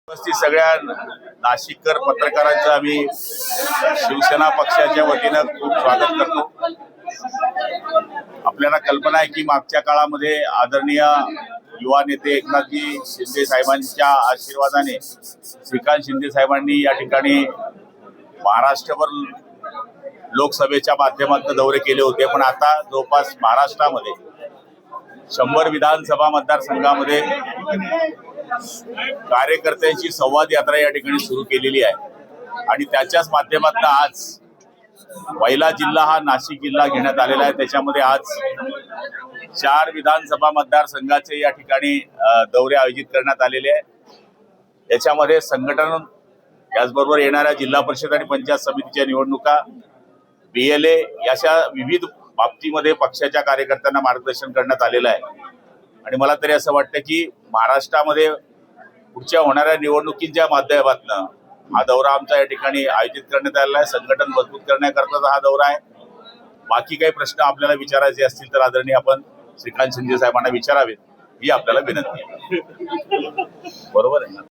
उपस्थित सगळ्या नाशिककर पत्रकारांचं आम्ही शिवसेना पक्षाच्या वतीनं खूप स्वागत करतो। आपल्याला कल्पना आहे की मागच्या काळामध्ये आदरणीय युवा नेते एकनाथजी शिंदे साहेबांच्या आशीर्वादाने श्रीकांत शिंदे साहेबांनी या ठिकाणी महाराष्ट्रभर लोकसभेच्या माध्यमातून दौरे केले होते, पण आता जवळपास महाराष्ट्रामध्ये 100 विधानसभा मतदारसंघामध्ये कार्यकर्त्यांची संवाद यात्रा या ठिकाणी सुरू केलेली आहे आणि त्याच्याच माध्यमातून आज पहिला जिल्हा हा नाशिक जिल्हा घेण्यात आलेला आहे। त्याच्यामध्ये आज 4 विधानसभा मतदारसंघाचे या ठिकाणी दौरे आयोजित करण्यात आलेले आहे। याच्यामध्ये संघटन याचबरोबर येणाऱ्या जिल्हा परिषद आणि पंचायत समितीच्या निवडणुका, BLA अशा विविध बाबतीमध्ये पक्षाच्या कार्यकर्त्यांना मार्गदर्शन करण्यात आलेलं आहे आणि मला तरी असं वाटतं की महाराष्ट्रामध्ये पुढच्या होणाऱ्या निवडणुकीच्या माध्यमातून हा दौरा आमचा या ठिकाणी आयोजित करण्यात आलेला आहे। संघटन मजबूत करण्याकरता हा दौरा आहे। बाकी काही प्रश्न आपल्याला विचारायचे असतील तर आदरणीय आपण श्रीकांत शिंदे साहेबांना विचारावेत ही आपल्याला विनंती आहे। बरोबर आहे ना?